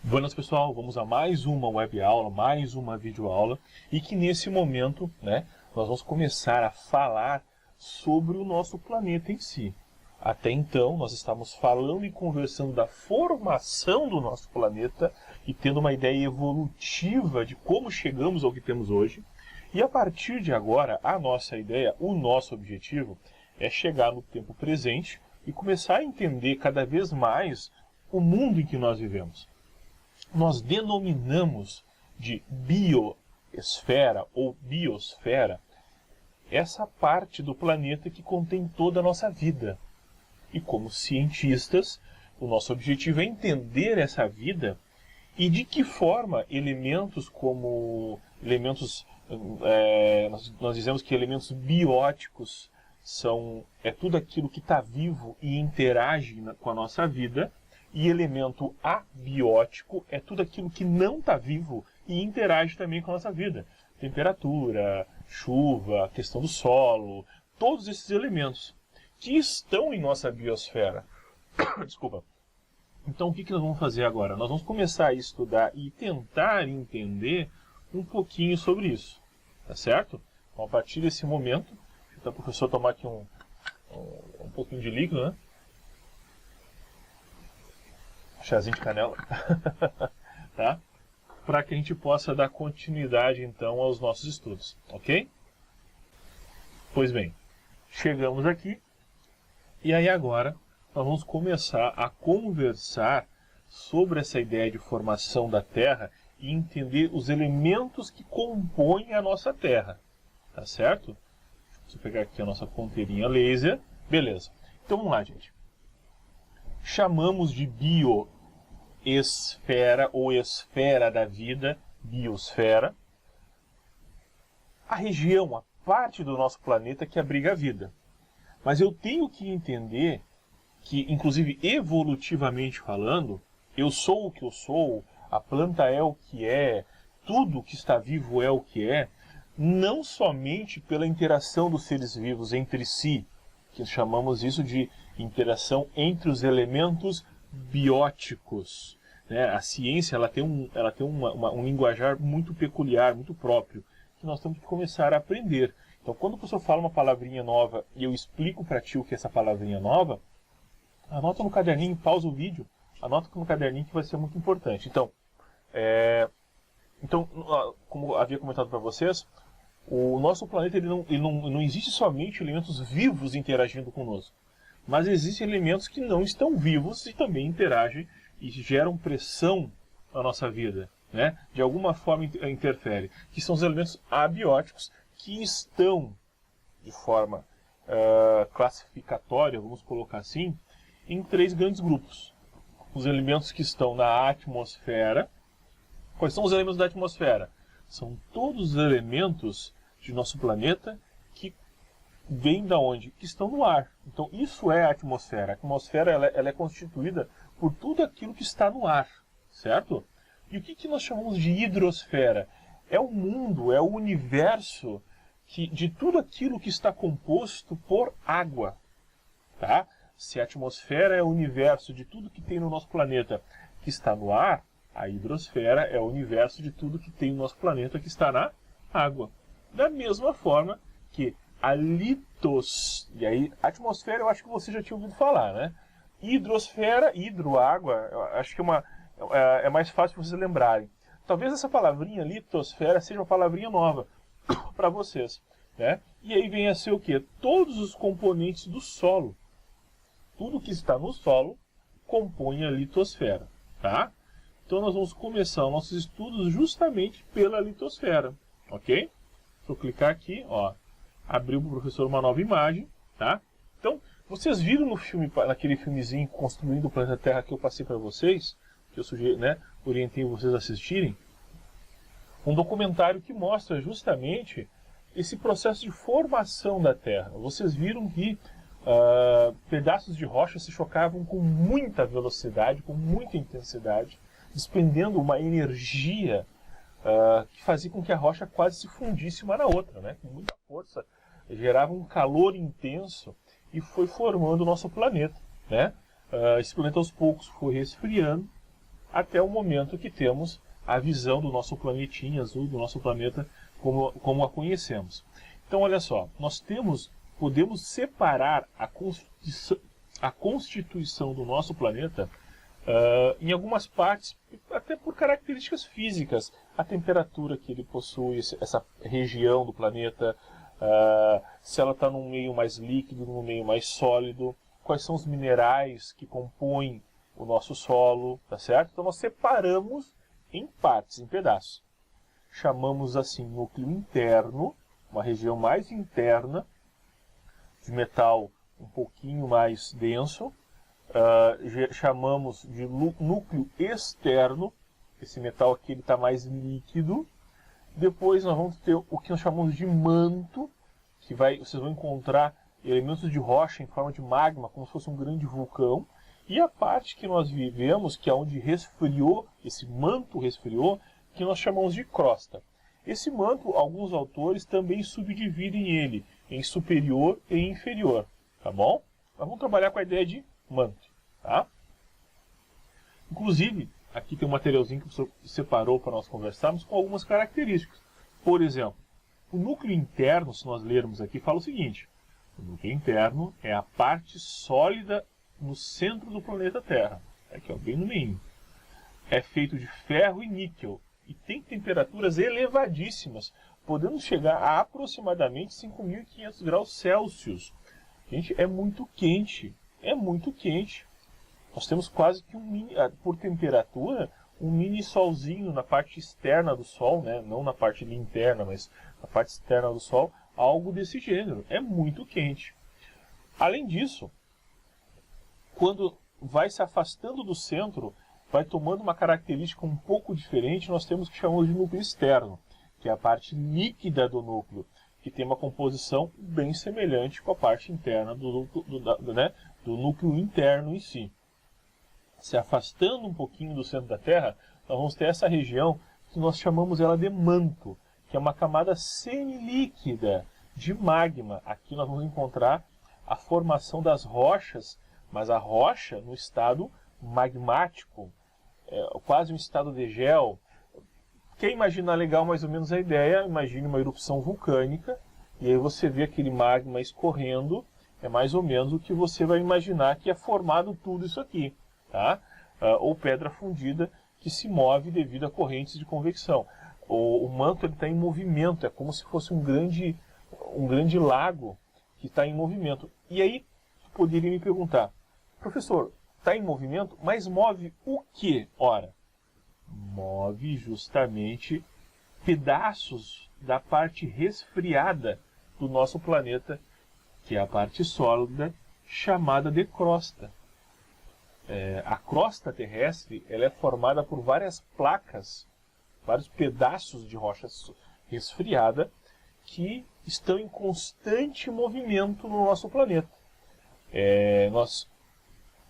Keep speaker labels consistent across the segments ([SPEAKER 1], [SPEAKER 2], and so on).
[SPEAKER 1] Buenas pessoal, vamos a mais uma web aula, mais uma videoaula, e que nesse momento, nós vamos começar a falar sobre o nosso planeta em si. Até então, nós estamos falando e conversando da formação do nosso planeta e tendo uma ideia evolutiva de como chegamos ao que temos hoje. E a partir de agora, a nossa ideia, o nosso objetivo, é chegar no tempo presente e começar a entender cada vez mais o mundo em que nós vivemos. Nós denominamos de biosfera ou biosfera essa parte do planeta que contém toda a nossa vida. E como cientistas, o nosso objetivo é entender essa vida e de que forma elementos como nós dizemos que elementos bióticos é tudo aquilo que está vivo e interage com a nossa vida, e elemento abiótico é tudo aquilo que não está vivo e interage também com a nossa vida. Temperatura, chuva, questão do solo, todos esses elementos que estão em nossa biosfera. Desculpa. Então o que nós vamos fazer agora? Nós vamos começar a estudar e tentar entender um pouquinho sobre isso. Tá certo? Então, a partir desse momento, então, o professor tomar aqui um pouquinho de líquido, né? Chazinho de canela, tá? Para que a gente possa dar continuidade então aos nossos estudos, ok? Pois bem, chegamos aqui e aí agora nós vamos começar a conversar sobre essa ideia de formação da Terra e entender os elementos que compõem a nossa Terra, tá certo? Deixa eu pegar aqui a nossa ponteirinha laser, beleza? Então vamos lá, gente. Chamamos de biosfera ou esfera da vida, biosfera, a região, a parte do nosso planeta que abriga a vida. Mas eu tenho que entender que, inclusive evolutivamente falando, eu sou o que eu sou, a planta é o que é, tudo que está vivo é o que é, não somente pela interação dos seres vivos entre si, que chamamos isso de interação entre os elementos bióticos. A ciência ela tem um linguajar muito peculiar, muito próprio, que nós temos que começar a aprender. Então, quando o professor fala uma palavrinha nova e eu explico para ti o que é essa palavrinha nova, anota no caderninho, pausa o vídeo, anota no caderninho que vai ser muito importante. Então, como havia comentado para vocês, o nosso planeta ele não existe somente elementos vivos interagindo conosco, mas existem elementos que não estão vivos e também interagem e geram pressão na nossa vida, né? De alguma forma interfere, que são os elementos abióticos que estão de forma classificatória, vamos colocar assim, em 3 grandes grupos. Os elementos que estão na atmosfera. Quais são os elementos da atmosfera? São todos os elementos de nosso planeta que vêm da onde? Que estão no ar. Então isso é a atmosfera. A atmosfera ela é constituída por tudo aquilo que está no ar, certo? E o que nós chamamos de hidrosfera? É o mundo, é o universo de tudo aquilo que está composto por água, tá? Se a atmosfera é o universo de tudo que tem no nosso planeta que está no ar, a hidrosfera é o universo de tudo que tem no nosso planeta que está na água. Da mesma forma que a e aí, atmosfera eu acho que você já tinha ouvido falar, né? Hidrosfera, hidroágua, eu acho que é mais fácil vocês lembrarem. Talvez essa palavrinha litosfera seja uma palavrinha nova para vocês, né? E aí vem a ser o quê? Todos os componentes do solo. Tudo que está no solo compõe a litosfera, tá? Então nós vamos começar os nossos estudos justamente pela litosfera, ok? Deixa eu clicar aqui, ó, abriu para o professor uma nova imagem, tá? Então, vocês viram no filme, naquele filmezinho Construindo o Planeta Terra que eu passei para vocês, que eu orientei vocês a assistirem, um documentário que mostra justamente esse processo de formação da Terra. Vocês viram que pedaços de rocha se chocavam com muita velocidade, com muita intensidade, despendendo uma energia que fazia com que a rocha quase se fundisse uma na outra, né? Com muita força, gerava um calor intenso e foi formando o nosso planeta, né? Esse planeta aos poucos foi resfriando, até o momento que temos a visão do nosso planetinha azul, do nosso planeta como a conhecemos. Então, olha só, podemos separar a constituição do nosso planeta em algumas partes, até por características físicas, a temperatura que ele possui, essa região do planeta, se ela está num meio mais líquido, num meio mais sólido, quais são os minerais que compõem o nosso solo, tá certo? Então nós separamos em partes, em pedaços. Chamamos assim núcleo interno, uma região mais interna, de metal um pouquinho mais denso. Chamamos de núcleo externo, esse metal aqui está mais líquido. Depois nós vamos ter o que nós chamamos de manto, que vocês vão encontrar elementos de rocha em forma de magma, como se fosse um grande vulcão. E a parte que nós vivemos, que é onde resfriou, esse manto resfriou, que nós chamamos de crosta. Esse manto, alguns autores também subdividem ele em superior e inferior, tá bom? Nós vamos trabalhar com a ideia de manto, tá? Inclusive, aqui tem um materialzinho que o professor separou para nós conversarmos com algumas características. Por exemplo, o núcleo interno, se nós lermos aqui, fala o seguinte: o núcleo interno é a parte sólida no centro do planeta Terra, aqui ó, bem no meio. É feito de ferro e níquel e tem temperaturas elevadíssimas, podendo chegar a aproximadamente 5.500 graus Celsius. Gente, é muito quente, é muito quente. Nós temos quase que por temperatura, um mini solzinho na parte externa do Sol, né? Não na parte interna, mas na parte externa do Sol, algo desse gênero. É muito quente. Além disso, quando vai se afastando do centro, vai tomando uma característica um pouco diferente, nós temos o que chamamos de núcleo externo, que é a parte líquida do núcleo, que tem uma composição bem semelhante com a parte interna do núcleo interno em si. Se afastando um pouquinho do centro da Terra, nós vamos ter essa região que nós chamamos ela de manto, que é uma camada semilíquida de magma. Aqui nós vamos encontrar a formação das rochas, mas a rocha no estado magmático, quase um estado de gel. Quem imaginar legal mais ou menos a ideia, imagine uma erupção vulcânica, e aí você vê aquele magma escorrendo, é mais ou menos o que você vai imaginar que é formado tudo isso aqui, tá? Ou pedra fundida que se move devido a correntes de convecção. O manto está em movimento, é como se fosse um grande lago que está em movimento. E aí, poderia me perguntar, professor, está em movimento, mas move o que? Ora, move justamente pedaços da parte resfriada do nosso planeta, que é a parte sólida, chamada de crosta. A crosta terrestre ela é formada por várias placas, vários pedaços de rocha resfriada que estão em constante movimento no nosso planeta.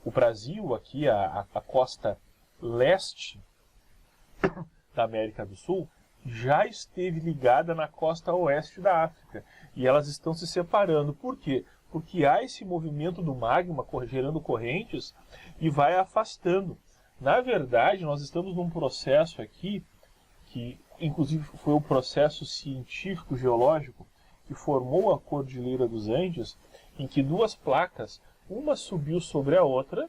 [SPEAKER 1] O Brasil, aqui, a costa leste da América do Sul, já esteve ligada na costa oeste da África. E elas estão se separando. Por quê? Porque há esse movimento do magma gerando correntes e vai afastando. Na verdade, nós estamos num processo aqui, que inclusive foi o processo científico geológico que formou a Cordilheira dos Andes, em que duas placas, uma subiu sobre a outra,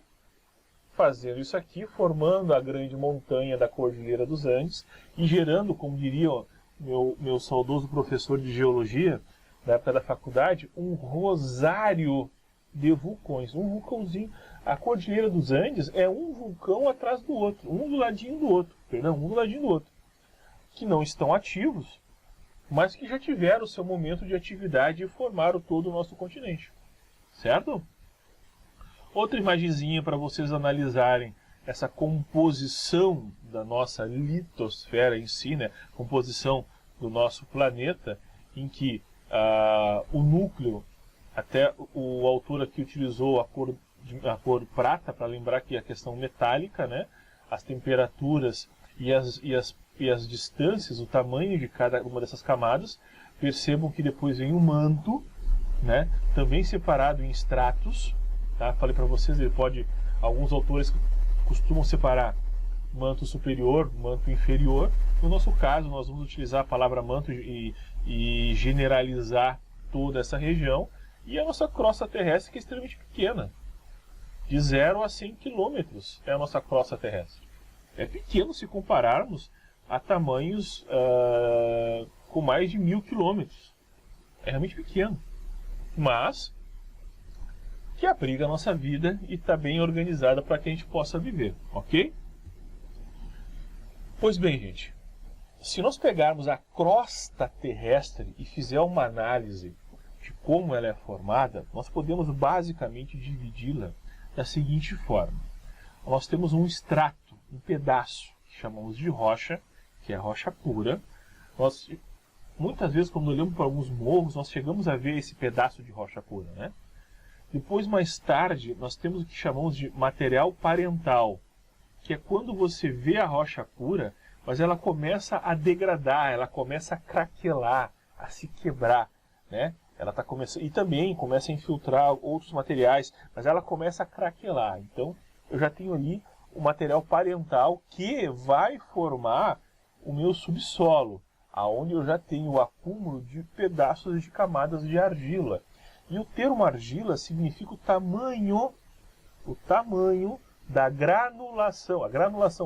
[SPEAKER 1] fazendo isso aqui, formando a grande montanha da Cordilheira dos Andes e gerando, como diria meu saudoso professor de geologia, da época da faculdade, um rosário de vulcões, um vulcãozinho. A Cordilheira dos Andes é um vulcão atrás do outro, um do ladinho do outro, que não estão ativos, mas que já tiveram o seu momento de atividade e formaram todo o nosso continente. Certo? Outra imagenzinha para vocês analisarem essa composição da nossa litosfera em si, né? Composição do nosso planeta, em que o núcleo, até o autor aqui utilizou a cor prata para lembrar que a questão metálica, né? As temperaturas e as distâncias, o tamanho de cada uma dessas camadas. Percebam que depois vem o manto, né? Também separado em estratos, tá? Falei para vocês, alguns autores costumam separar manto superior, manto inferior. No nosso caso, nós vamos utilizar a palavra manto e generalizar toda essa região. E a nossa crosta terrestre, que é extremamente pequena. De 0 a 100 quilômetros é a nossa crosta terrestre. É pequeno se compararmos a tamanhos com mais de 1000 quilômetros. É realmente pequeno. Mas que abriga a nossa vida e está bem organizada para que a gente possa viver, ok? Pois bem, gente, se nós pegarmos a crosta terrestre e fizer uma análise de como ela é formada, nós podemos basicamente dividi-la da seguinte forma. Nós temos um extrato, um pedaço, que chamamos de rocha, que é a rocha pura. Nós, muitas vezes, quando olhamos para alguns morros, nós chegamos a ver esse pedaço de rocha pura, né? Depois, mais tarde, nós temos o que chamamos de material parental, que é quando você vê a rocha pura, mas ela começa a degradar, ela começa a craquelar, a se quebrar, né? Ela tá começando, e também começa a infiltrar outros materiais, mas ela começa a craquelar. Então, eu já tenho ali o material parental que vai formar o meu subsolo, aonde eu já tenho o acúmulo de pedaços de camadas de argila. E o termo argila significa o tamanho da granulação,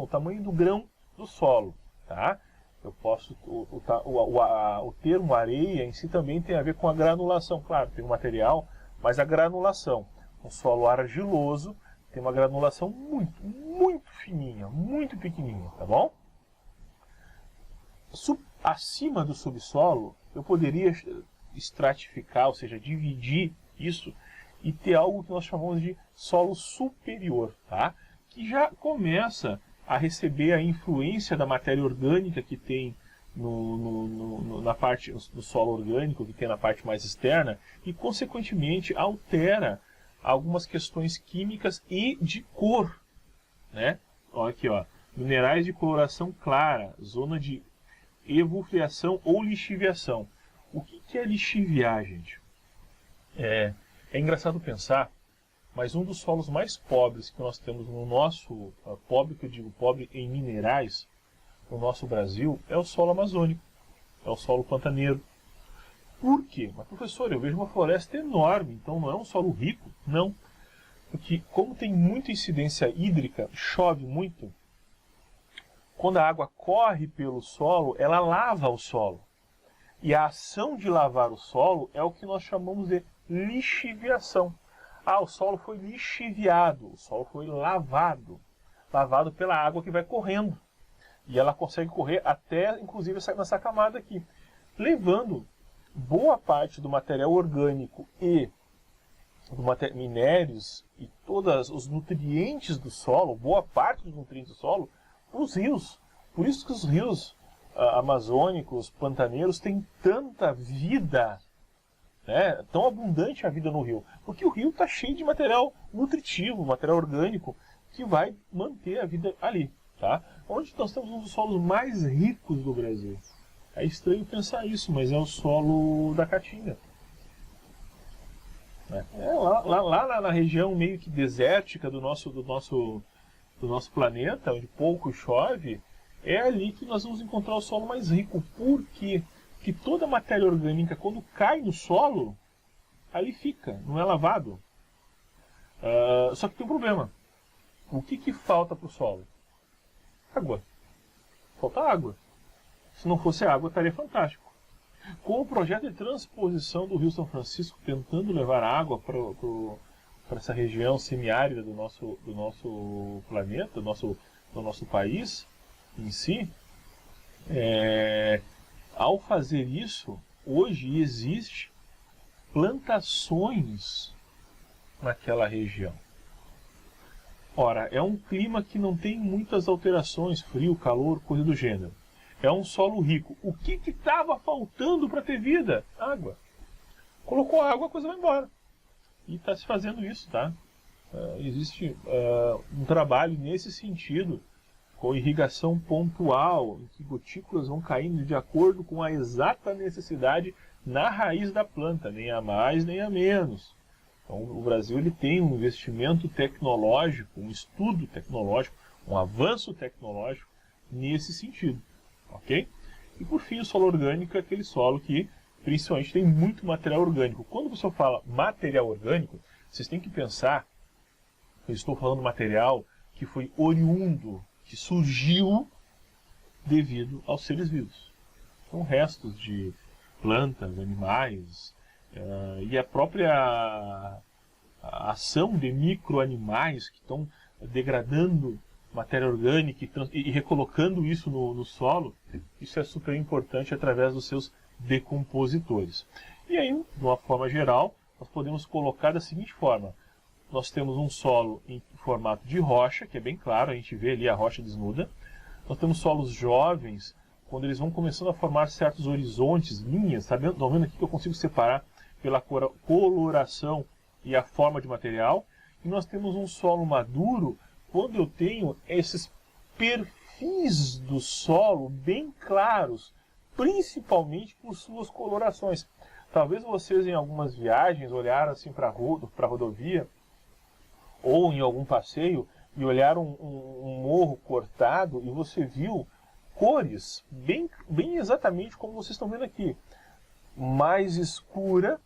[SPEAKER 1] o tamanho do grão do solo, tá? Eu posso, o termo areia em si também tem a ver com a granulação, claro, tem o material, mas a granulação, um solo argiloso tem uma granulação muito fininha, muito pequenininha, tá bom? Acima do subsolo, eu poderia estratificar, ou seja, dividir isso e ter algo que nós chamamos de solo superior, tá? Que já começa a receber a influência da matéria orgânica que tem na parte do solo orgânico, que tem na parte mais externa, e consequentemente altera algumas questões químicas e de cor, né? Olha aqui, ó, minerais de coloração clara, zona de evulfriação ou lixiviação. O que é lixiviar, gente? É engraçado pensar, mas um dos solos mais pobres que nós temos no nosso, pobre que eu digo pobre em minerais, no nosso Brasil, é o solo amazônico, é o solo pantaneiro. Por quê? Mas professor, eu vejo uma floresta enorme, então não é um solo rico? Não. Porque como tem muita incidência hídrica, chove muito, quando a água corre pelo solo, ela lava o solo. E a ação de lavar o solo é o que nós chamamos de lixiviação. O solo foi lixiviado, o solo foi lavado pela água que vai correndo. E ela consegue correr até, inclusive, nessa camada aqui, levando boa parte do material orgânico e minérios e todos os nutrientes do solo, boa parte dos nutrientes do solo, para os rios. Por isso que os rios amazônicos, pantaneiros, têm tanta vida, né? Tão abundante a vida no rio, porque o rio está cheio de material nutritivo, material orgânico, que vai manter a vida ali, tá? Onde nós temos um dos solos mais ricos do Brasil. É estranho pensar isso, mas é o solo da Caatinga. Lá na região meio que desértica do nosso planeta, onde pouco chove, é ali que nós vamos encontrar o solo mais rico. Por quê? Porque toda a matéria orgânica, quando cai no solo, ali fica, não é lavado. Só que tem um problema. O que falta para o solo? Água. Falta água. Se não fosse água, estaria fantástico. Com o projeto de transposição do Rio São Francisco, tentando levar água para essa região semiárida do nosso planeta, do nosso país em si, ao fazer isso, hoje existe plantações naquela região. Ora, é um clima que não tem muitas alterações, frio, calor, coisa do gênero. É um solo rico. O que estava faltando para ter vida? Água. Colocou água, a coisa vai embora. E está se fazendo isso, tá? Existe um trabalho nesse sentido, com irrigação pontual, em que gotículas vão caindo de acordo com a exata necessidade na raiz da planta, nem a mais nem a menos. Então, o Brasil ele tem um investimento tecnológico, um estudo tecnológico, um avanço tecnológico nesse sentido, ok? E por fim, o solo orgânico é aquele solo que principalmente tem muito material orgânico. Quando você fala material orgânico, vocês têm que pensar que eu estou falando material que foi oriundo, que surgiu devido aos seres vivos. São restos de plantas, animais, e a própria ação de micro-animais que estão degradando matéria orgânica e recolocando isso no solo. Isso é super importante através dos seus decompositores. E aí, de uma forma geral, nós podemos colocar da seguinte forma: nós temos um solo em formato de rocha, que é bem claro, a gente vê ali a rocha desnuda. Nós temos solos jovens, quando eles vão começando a formar certos horizontes, linhas, estão vendo aqui que eu consigo separar pela coloração e a forma de material. E nós temos um solo maduro, quando eu tenho esses perfis do solo bem claros, principalmente por suas colorações. Talvez vocês em algumas viagens olharam assim para a rodovia, ou em algum passeio, e olharam um morro cortado e você viu cores bem exatamente como vocês estão vendo aqui. Mais escura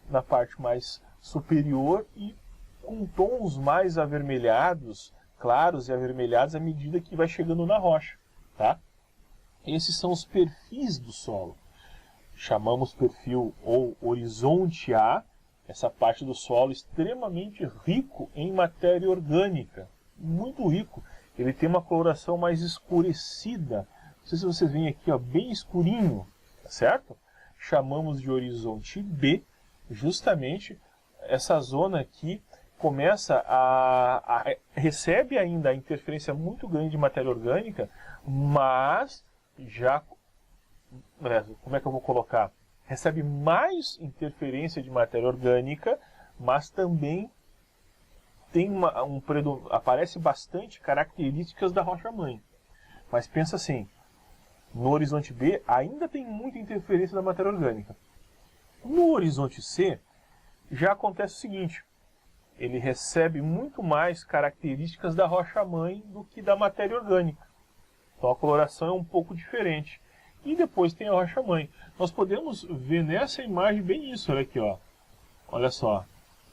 [SPEAKER 1] na parte mais superior e com tons mais avermelhados, claros e avermelhados à medida que vai chegando na rocha, tá? Esses são os perfis do solo. Chamamos perfil ou horizonte A, essa parte do solo extremamente rico em matéria orgânica, muito rico. Ele tem uma coloração mais escurecida. Não sei se vocês veem aqui, ó, bem escurinho, tá certo? Chamamos de horizonte B, justamente essa zona aqui começa recebe ainda a interferência muito grande de matéria orgânica, mas já, como é que eu vou colocar? Recebe mais interferência de matéria orgânica, mas também tem aparece bastante características da rocha-mãe. Mas pensa assim, no horizonte B ainda tem muita interferência da matéria orgânica. No horizonte C já acontece o seguinte: ele recebe muito mais características da rocha-mãe do que da matéria orgânica. Então a coloração é um pouco diferente. E depois tem a rocha-mãe. Nós podemos ver nessa imagem bem isso, olha aqui, ó. Olha só,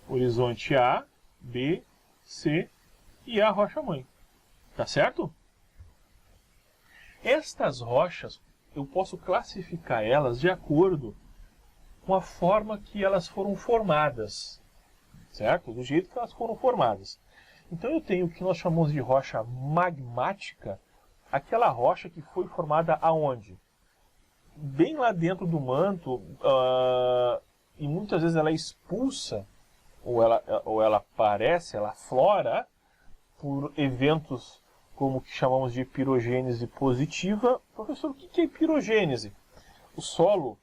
[SPEAKER 1] horizonte A, B, C e a rocha-mãe. Tá certo? Estas rochas, eu posso classificar elas de acordo com a forma que elas foram formadas. Certo? Do jeito que elas foram formadas. Então eu tenho o que nós chamamos de rocha magmática, aquela rocha que foi formada aonde? Bem lá dentro do manto, e muitas vezes ela é expulsa, ou ela aparece, ela aflora, por eventos como o que chamamos de pirogênese positiva. Professor, o que é pirogênese? O solo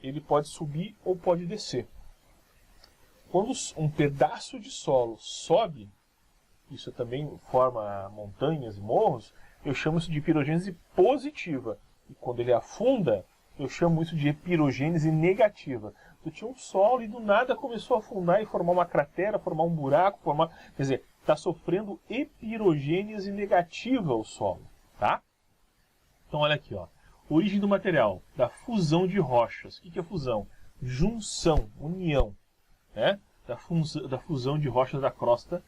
[SPEAKER 1] ele pode subir ou pode descer. Quando um pedaço de solo sobe, isso também forma montanhas e morros, eu chamo isso de pirogênese positiva. E quando ele afunda, eu chamo isso de pirogênese negativa. Eu tinha um solo e do nada começou a afundar e formar uma cratera, formar um buraco, quer dizer, está sofrendo epirogênese negativa o solo, tá? Então olha aqui, ó. Origem do material, da fusão de rochas. O que é fusão? Junção, união, né? Da fusão de rochas da crosta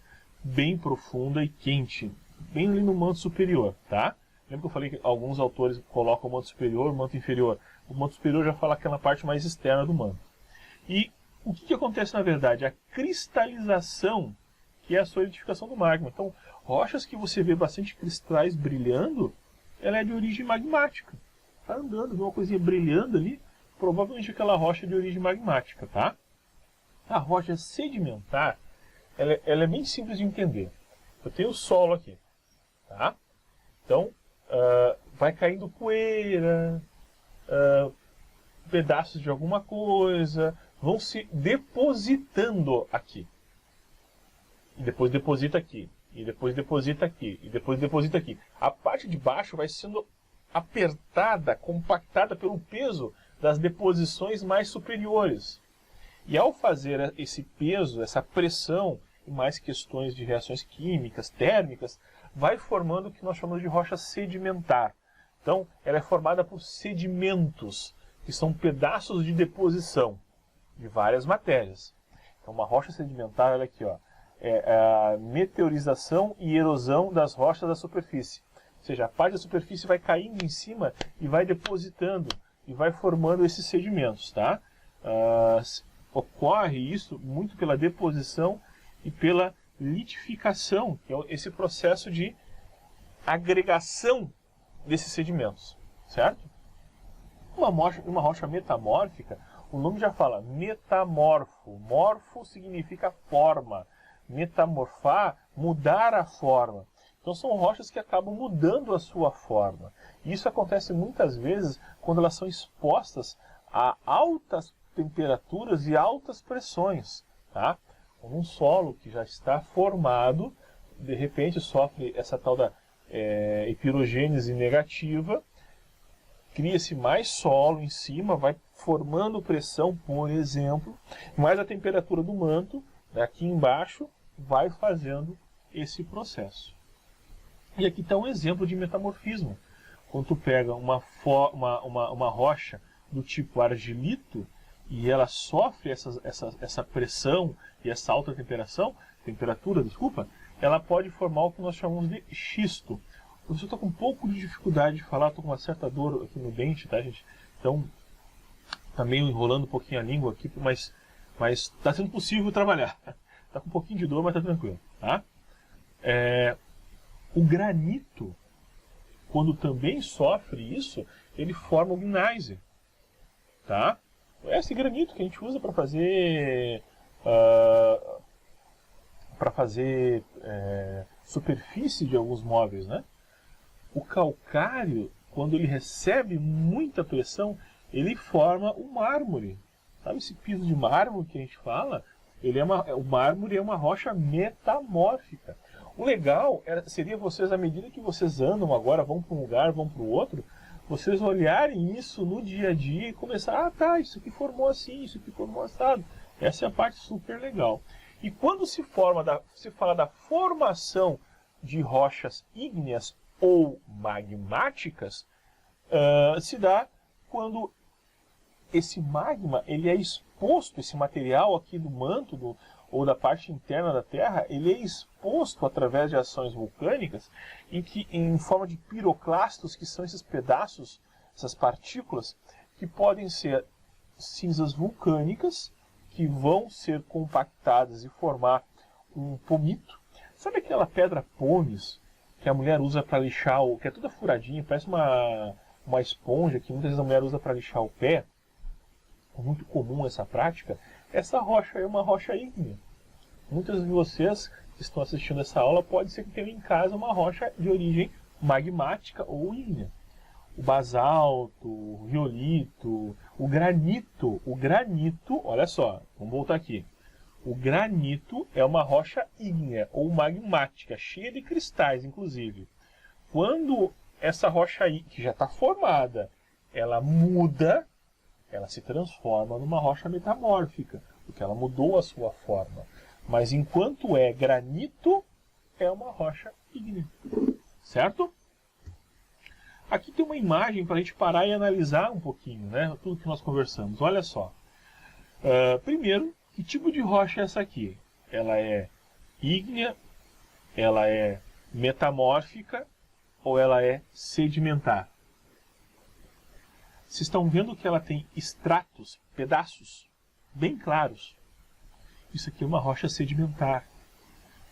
[SPEAKER 1] bem profunda e quente, bem ali no manto superior, tá? Lembra que eu falei que alguns autores colocam o manto superior, o manto inferior? O manto superior já fala aquela parte mais externa do manto. E o que acontece na verdade? A cristalização, que é a solidificação do magma. Então, rochas que você vê bastante cristais brilhando, ela é de origem magmática. Está andando, vê uma coisinha brilhando ali, provavelmente aquela rocha é de origem magmática, tá? A rocha sedimentar, ela é bem simples de entender. Eu tenho o solo aqui, tá? Então, vai caindo poeira, pedaços de alguma coisa, vão se depositando aqui. E depois deposita aqui, e depois deposita aqui, e depois deposita aqui. A parte de baixo vai sendo apertada, compactada pelo peso das deposições mais superiores. E ao fazer esse peso, essa pressão e mais questões de reações químicas, térmicas, vai formando o que nós chamamos de rocha sedimentar. Então, ela é formada por sedimentos, que são pedaços de deposição de várias matérias. Então, uma rocha sedimentar, olha aqui, ó, é a meteorização e erosão das rochas da superfície. Ou seja, a parte da superfície vai caindo em cima e vai depositando e vai formando esses sedimentos, tá? Ocorre isso muito pela deposição e pela litificação, que é esse processo de agregação desses sedimentos, certo? Uma rocha metamórfica, o nome já fala metamorfo. Morfo significa forma. Metamorfar, mudar a forma. Então são rochas que acabam mudando a sua forma. E isso acontece muitas vezes quando elas são expostas a altas temperaturas e altas pressões. Tá? Um solo que já está formado, de repente sofre essa tal da epirogênese negativa, cria-se mais solo em cima, vai formando pressão, por exemplo, mas a temperatura do manto, aqui embaixo, vai fazendo esse processo. E aqui está um exemplo de metamorfismo. Quando tu pega uma rocha do tipo argilito e ela sofre essa pressão e essa alta temperatura, ela pode formar o que nós chamamos de xisto. Eu estou com um pouco de dificuldade de falar, estou com uma certa dor aqui no dente, tá, gente? Então, está meio enrolando um pouquinho a língua aqui, mas está sendo possível trabalhar. Está com um pouquinho de dor, mas está tranquilo, tá? O granito, quando também sofre isso, ele forma o gneiss, tá? Esse granito que a gente usa para fazer superfície de alguns móveis, né? O calcário, quando ele recebe muita pressão, ele forma o mármore. Sabe esse piso de mármore que a gente fala? O mármore é uma rocha metamórfica. O legal seria vocês, à medida que vocês andam agora, vão para um lugar, vão para o outro, vocês olharem isso no dia a dia e começar, isso aqui formou assim, isso aqui formou assado. Essa é a parte super legal. E quando se fala da formação de rochas ígneas ou magmáticas, se dá quando esse magma ele é exposto, esse material aqui do manto ou da parte interna da Terra, ele é exposto através de ações vulcânicas em forma de piroclastos, que são esses pedaços, essas partículas, que podem ser cinzas vulcânicas, que vão ser compactadas e formar um pomito. Sabe aquela pedra pomes que a mulher usa para lixar, que é toda furadinha, parece uma esponja que muitas vezes a mulher usa para lixar o pé? É muito comum essa prática. Essa rocha é uma rocha ígnea. Muitos de vocês que estão assistindo essa aula pode ser que tenham em casa uma rocha de origem magmática ou ígnea. O basalto, o riolito, o granito, olha só, vamos voltar aqui. O granito é uma rocha ígnea ou magmática, cheia de cristais, inclusive. Quando essa rocha aí, que já está formada, ela muda, ela se transforma numa rocha metamórfica, porque ela mudou a sua forma. Mas enquanto é granito, é uma rocha ígnea. Certo? Aqui tem uma imagem para a gente parar e analisar um pouquinho, né? Tudo que nós conversamos. Olha só. Primeiro, que tipo de rocha é essa aqui? Ela é ígnea, ela é metamórfica ou ela é sedimentar? Vocês estão vendo que ela tem estratos, pedaços, bem claros. Isso aqui é uma rocha sedimentar.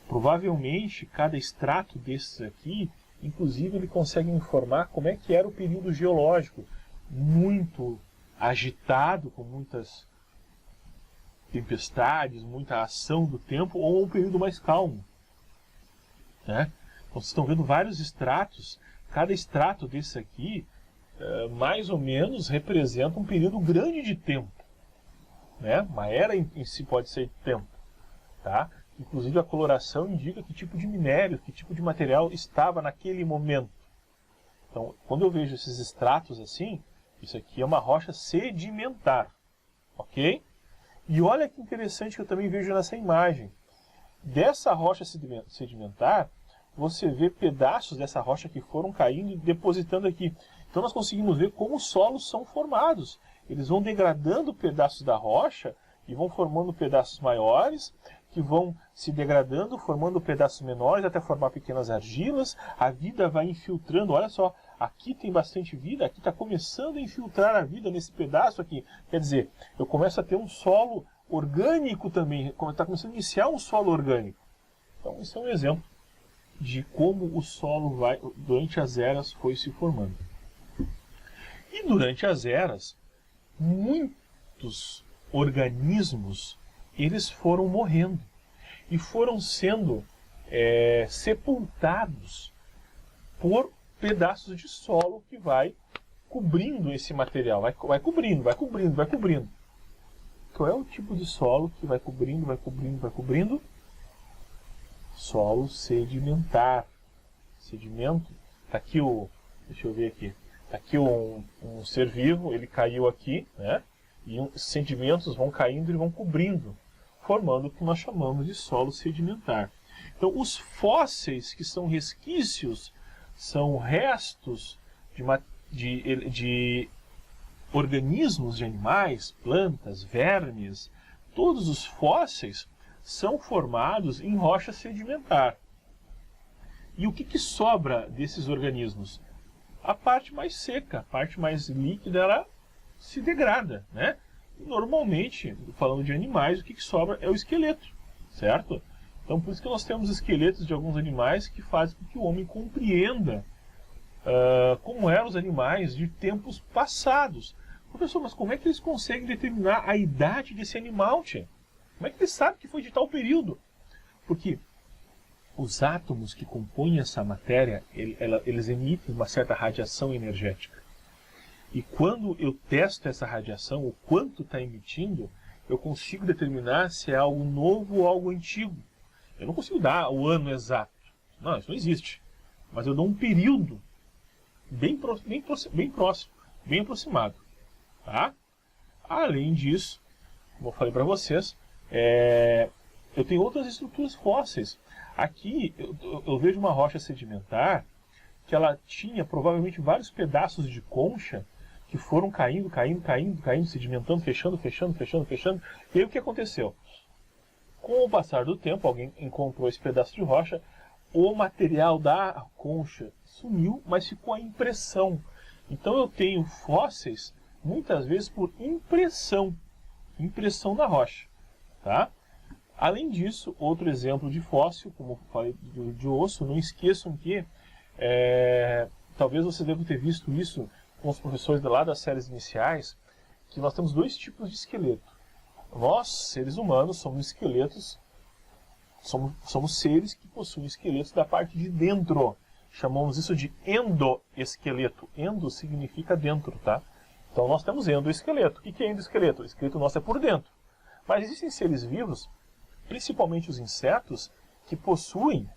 [SPEAKER 1] Provavelmente, cada extrato desses aqui, inclusive, ele consegue informar como é que era o período geológico. Muito agitado, com muitas tempestades, muita ação do tempo, ou um período mais calmo. Né? Então, vocês estão vendo vários estratos. Cada extrato desse aqui, mais ou menos, representa um período grande de tempo. Né? Uma era em si pode ser de tempo. Tá? Inclusive a coloração indica que tipo de minério, que tipo de material estava naquele momento. Então, quando eu vejo esses estratos assim, isso aqui é uma rocha sedimentar. Ok? E olha que interessante que eu também vejo nessa imagem. dessa rocha sedimentar, você vê pedaços dessa rocha que foram caindo e depositando aqui. Então nós conseguimos ver como os solos são formados. Eles vão degradando pedaços da rocha e vão formando pedaços maiores, que vão se degradando, formando pedaços menores até formar pequenas argilas. A vida vai infiltrando. Olha só, aqui tem bastante vida, aqui está começando a infiltrar a vida nesse pedaço aqui. Quer dizer, eu começo a ter um solo orgânico também, está começando a iniciar um solo orgânico. Então esse é um exemplo de como o solo durante as eras foi se formando. E durante as eras, muitos organismos eles foram morrendo e foram sendo sepultados por pedaços de solo que vai cobrindo esse material, vai cobrindo. Qual é o tipo de solo que vai cobrindo? Solo sedimentar. Sedimento. Tá aqui deixa eu ver aqui. Tá aqui um ser vivo, ele caiu aqui, né? E os sedimentos vão caindo e vão cobrindo, formando o que nós chamamos de solo sedimentar. Então, os fósseis, que são resquícios, são restos de organismos, de animais, plantas, vermes. Todos os fósseis são formados em rocha sedimentar. E o que sobra desses organismos? A parte mais seca, a parte mais líquida, ela se degrada, né? Normalmente, falando de animais, o que sobra é o esqueleto, certo? Então, por isso que nós temos esqueletos de alguns animais que fazem com que o homem compreenda como eram os animais de tempos passados. Professor, mas como é que eles conseguem determinar a idade desse animal, tia? Como é que eles sabem que foi de tal período? Porque os átomos que compõem essa matéria, eles emitem uma certa radiação energética. E quando eu testo essa radiação, o quanto está emitindo, eu consigo determinar se é algo novo ou algo antigo. Eu não consigo dar o ano exato. Não, isso não existe. Mas eu dou um período bem próximo, bem aproximado. Tá? Além disso, como eu falei para vocês, eu tenho outras estruturas fósseis. Aqui eu vejo uma rocha sedimentar que ela tinha provavelmente vários pedaços de concha que foram caindo, sedimentando, fechando. E aí o que aconteceu? Com o passar do tempo, alguém encontrou esse pedaço de rocha, o material da concha sumiu, mas ficou a impressão. Então eu tenho fósseis, muitas vezes por impressão na rocha. Tá? Além disso, outro exemplo de fóssil, como eu falei de osso, não esqueçam que talvez você deva ter visto isso com os professores lá das séries iniciais, que nós temos dois tipos de esqueleto. Nós, seres humanos, somos esqueletos, somos seres que possuem esqueletos da parte de dentro. Chamamos isso de endoesqueleto. Endo significa dentro, tá? Então nós temos endoesqueleto. O que é endoesqueleto? O esqueleto nosso é por dentro. Mas existem seres vivos, principalmente os insetos, que possuem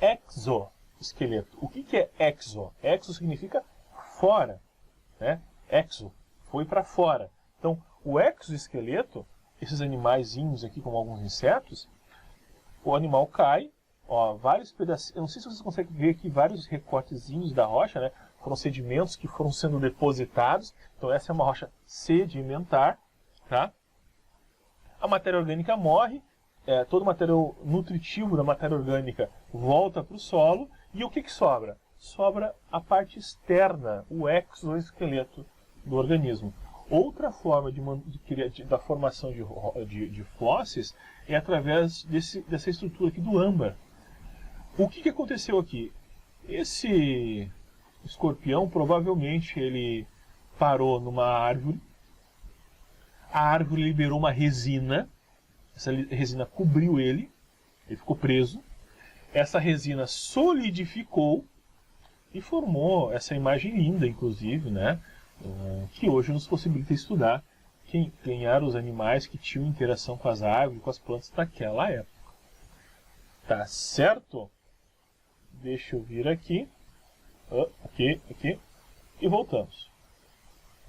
[SPEAKER 1] exoesqueleto. O que é exo? Exo significa fora, né? Exo, foi para fora. Então, o exoesqueleto, esses animaizinhos aqui, como alguns insetos, o animal cai, vários pedacinhos, eu não sei se vocês conseguem ver aqui vários recortezinhos da rocha, né? Foram sedimentos que foram sendo depositados. Então essa é uma rocha sedimentar, tá? A matéria orgânica morre, todo o material nutritivo da matéria orgânica volta para o solo, e o que sobra? Sobra a parte externa, o exoesqueleto do organismo. Outra forma da formação de fósseis é através dessa estrutura aqui do âmbar. O que aconteceu aqui? Esse escorpião provavelmente ele parou numa árvore, a árvore liberou uma resina, essa resina cobriu ele ficou preso, essa resina solidificou e formou essa imagem linda, inclusive, né? Que hoje nos possibilita estudar quem eram os animais que tinham interação com as árvores, com as plantas naquela época. Tá certo? Deixa eu vir aqui. Aqui. E voltamos.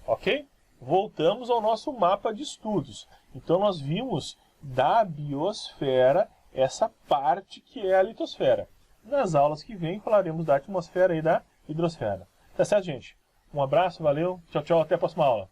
[SPEAKER 1] Ok? Voltamos ao nosso mapa de estudos. Então nós vimos da biosfera essa parte que é a litosfera. Nas aulas que vêm falaremos da atmosfera e da hidrosfera. Tá certo, gente? Um abraço, valeu, tchau, tchau, até a próxima aula.